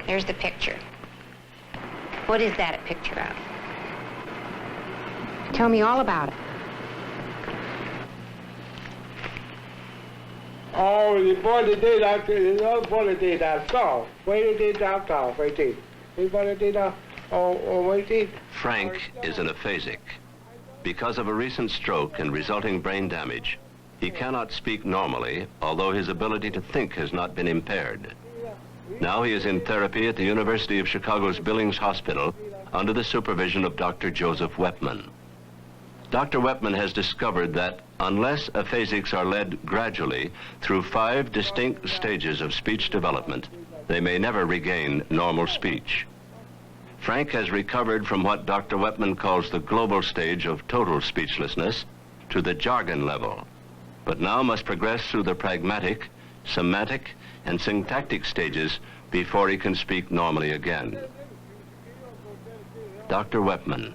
There's the picture. What is that a picture of? Tell me all about it. Oh, the boy that did that, the other boy that did that song. Where they did that song, where they did. The boy that did that, where they did. Frank is an aphasic. Because of a recent stroke and resulting brain damage, he cannot speak normally, although his ability to think has not been impaired. Now he is in therapy at the University of Chicago's Billings Hospital under the supervision of Dr. Joseph Wepman. Dr. Wepman has discovered that unless aphasics are led gradually through 5 distinct stages of speech development, they may never regain normal speech. Frank has recovered from what Dr. Wepman calls the global stage of total speechlessness to the jargon level, but now must progress through the pragmatic, semantic, and syntactic stages before he can speak normally again. Dr. Wepman.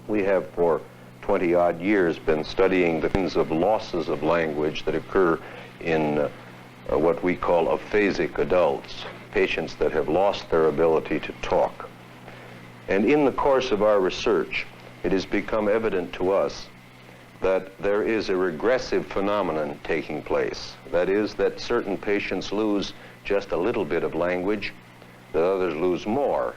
We have for 20-odd years been studying the kinds of losses of language that occur in what we call aphasic adults, patients that have lost their ability to talk. And in the course of our research, it has become evident to us that there is a regressive phenomenon taking place. That is, that certain patients lose just a little bit of language, that others lose more.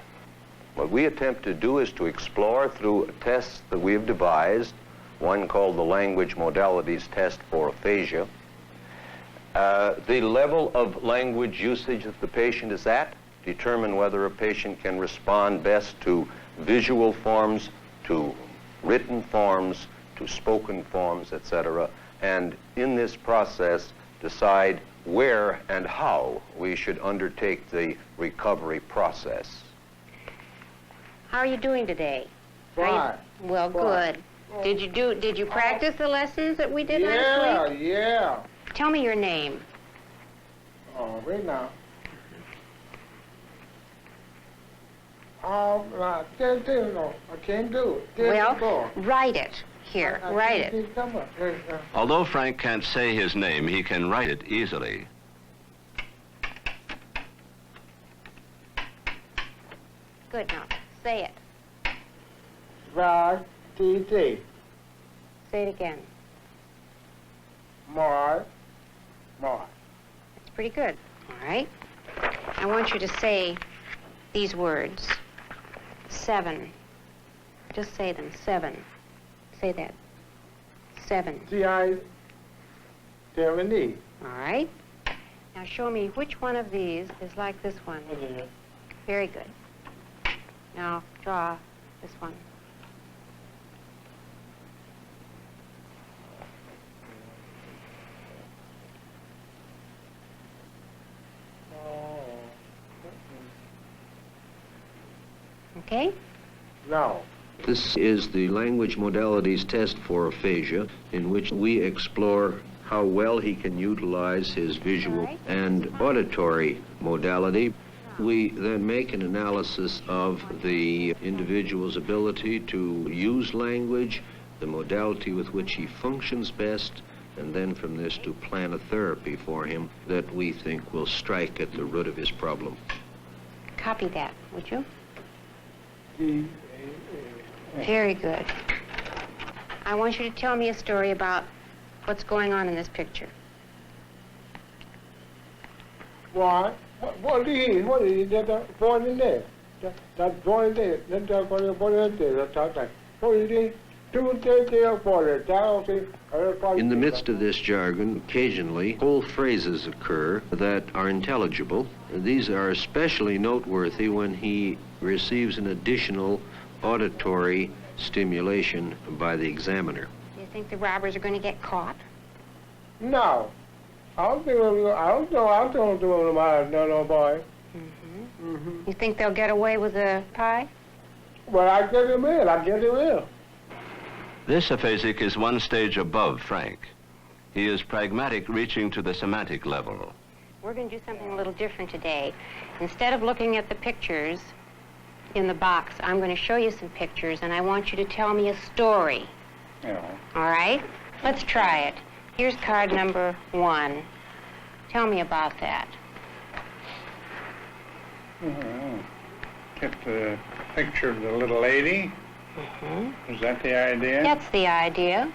What we attempt to do is to explore through tests that we have devised, one called the Language Modalities Test for Aphasia, the level of language usage that the patient is at, determine whether a patient can respond best to visual forms, to written forms, to spoken forms, etc., and in this process decide where and how we should undertake the recovery process. How are you doing today? Fine. Well, good. Did you practice the lessons that we did last week? Yeah. Tell me your name. Oh, wait now. I can't do it. No, I can't do it. Well, write it. Here, write it. Although Frank can't say his name, he can write it easily. Good, now, say it. R-T-T. Say it again. Mar. That's pretty good. All right. I want you to say these words. 7. Just say them. 7. Say that. 7. C-I-7-E. All right. Now show me which one of these is like this one. Very good. Now draw this one. Okay? No. This is the Language Modalities Test for Aphasia, in which we explore how well he can utilize his visual and auditory modality. We then make an analysis of the individual's ability to use language, the modality with which he functions best, and then from this to plan a therapy for him that we think will strike at the root of his problem. Copy that, would you? Very good. I want you to tell me a story about what's going on in this picture. What? What is that born in there? That's born in there. That's born in there. That's like, what is it? In the midst of this jargon, occasionally whole phrases occur that are intelligible. These are especially noteworthy when he receives an additional auditory stimulation by the examiner. Do you think the robbers are going to get caught? No. I don't know about no boy. You think they'll get away with the pie? Well, I get him in. This aphasic is one stage above Frank. He is pragmatic, reaching to the semantic level. We're going to do something a little different today. Instead of looking at the pictures in the box, I'm going to show you some pictures, and I want you to tell me a story. Yeah. All right? Let's try it. Here's card number 1. Tell me about that. Get the picture of the little lady. Is that the idea? That's the idea.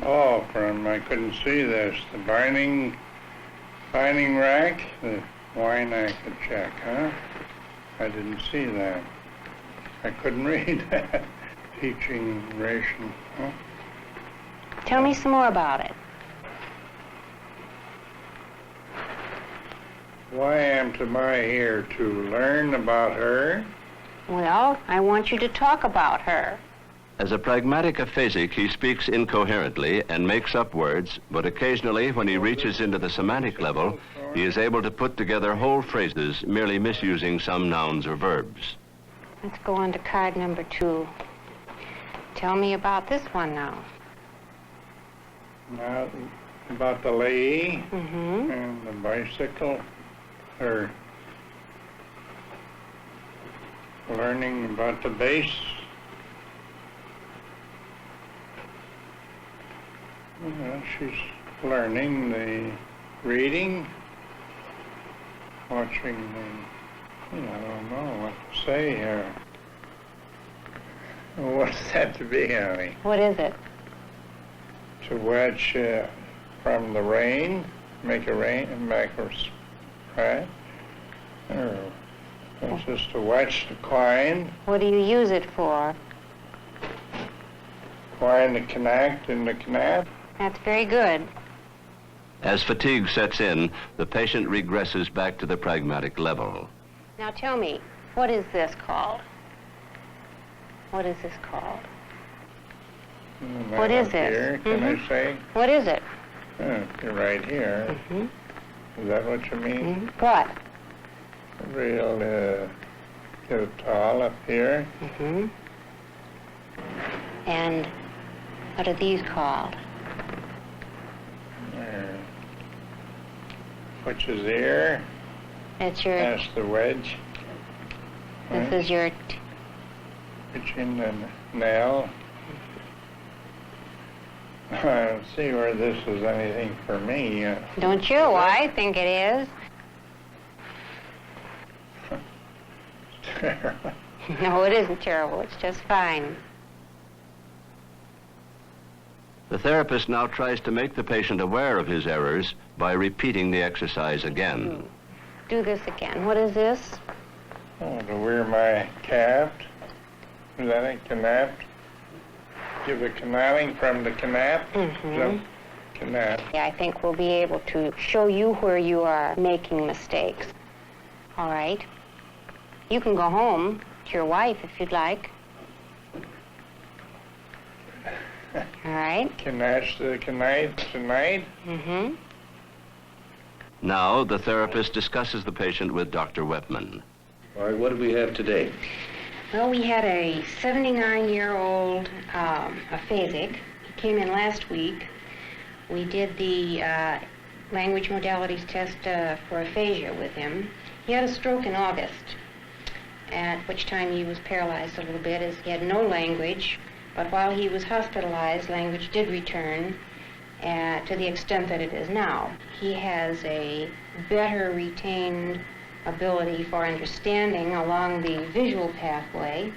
Oh, I couldn't see this. The binding rack, the wine I could check, huh? I didn't see that. I couldn't read that. Teaching ration, huh? Tell me some more about it. Why am I here? To learn about her? Well, I want you to talk about her. As a pragmatic aphasic, he speaks incoherently and makes up words, but occasionally, when he reaches into the semantic level, he is able to put together whole phrases, merely misusing some nouns or verbs. Let's go on to card number 2. Tell me about this one now. Now, about the lady Mm-hmm. and the bicycle, or learning about the bass. Well, she's learning the reading, watching the, I don't know what to say here. What's that to be, honey? What is it? To wedge from the rain, make a right? Or it's just to wedge the coin What do you use it for? to connect in the canap. That's very good. As fatigue sets in, the patient regresses back to the pragmatic level. Now tell me, what is this called? What is this called? What is this? Here, can I say? What is it? You're right here. Mm-hmm. Is that what you mean? What? Real, get it tall up here. Mm-hmm. And what are these called? Which is here. That's your, That's the wedge. this is your, Which in the nail. I don't see where this is anything for me. don't you? I think it is. No, it isn't terrible. It's just fine. The therapist now tries to make the patient aware of his errors by repeating the exercise again. Do this again. What is this? Oh, to wear my cap. Is that a canap? Give the canalling from the canap? Mm-hmm. Canap. Yeah, I think we'll be able to show you where you are making mistakes. All right. You can go home to your wife if you'd like. All right. Canash the tonight? Mm-hmm. Now, the therapist discusses the patient with Dr. Wepman. All right, what do we have today? Well, we had a 79-year-old aphasic. He came in last week. We did the language modalities test for aphasia with him. He had a stroke in August, at which time he was paralyzed a little bit as he had no language. But while he was hospitalized, language did return to the extent that it is now. He has a better retained ability for understanding along the visual pathway,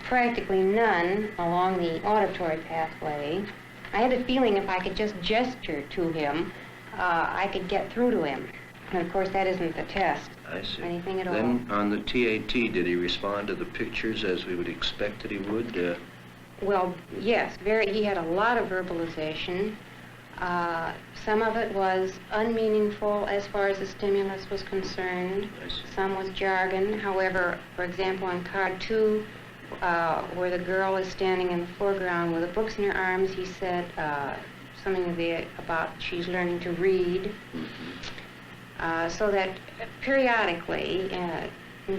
practically none along the auditory pathway. I had a feeling if I could just gesture to him, I could get through to him. And of course, that isn't the test. I see. Anything at all. Then on the TAT, did he respond to the pictures as we would expect that he would? Well, yes, he had a lot of verbalization. Some of it was unmeaningful as far as the stimulus was concerned. I see. Some was jargon. However, for example, on card 2, where the girl is standing in the foreground with the books in her arms, he said something about she's learning to read. So that periodically,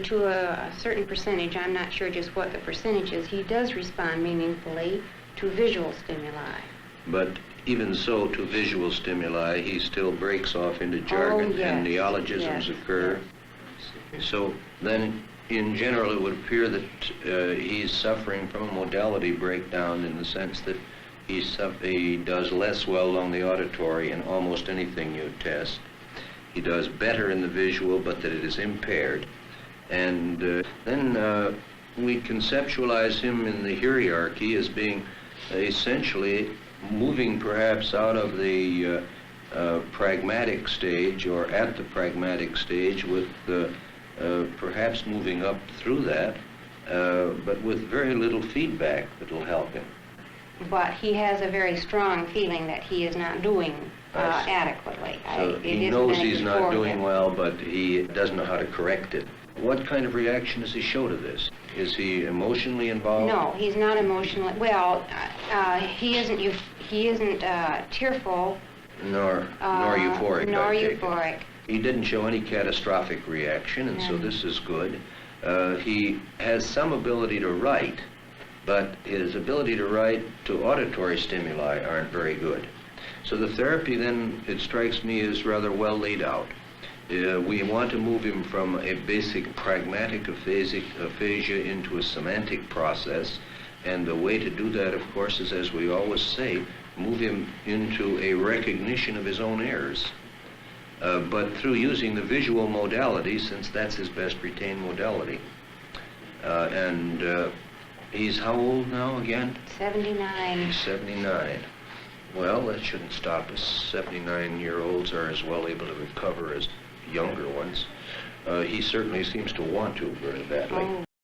to a certain percentage, I'm not sure just what the percentage is, he does respond meaningfully to visual stimuli. But even so, to visual stimuli, he still breaks off into jargon yes, and neologisms yes, occur. yes. So then, in general, it would appear that he's suffering from a modality breakdown in the sense that he does less well on the auditory in almost anything you test. He does better in the visual, but that it is impaired. And then we conceptualize him in the hierarchy as being essentially moving perhaps out of the pragmatic stage, or at the pragmatic stage, with perhaps moving up through that, but with very little feedback that will help him. But he has a very strong feeling that he is not doing adequately. So he knows he's not doing well, but he doesn't know how to correct it. What kind of reaction does he show to this? Is he emotionally involved? No, he's not emotionally. Well, he isn't tearful. Nor euphoric. Nor euphoric. He didn't show any catastrophic reaction, and so this is good. He has some ability to write, but his ability to write to auditory stimuli aren't very good. So the therapy then, it strikes me, is rather well laid out. We want to move him from a basic pragmatic aphasia into a semantic process, and the way to do that, of course, is, as we always say, move him into a recognition of his own errors, but through using the visual modality, since that's his best retained modality. He's how old now again? 79. He's 79. Well, that shouldn't stop us. 79-year-olds are as well able to recover as younger ones. He certainly seems to want to very badly. Oh,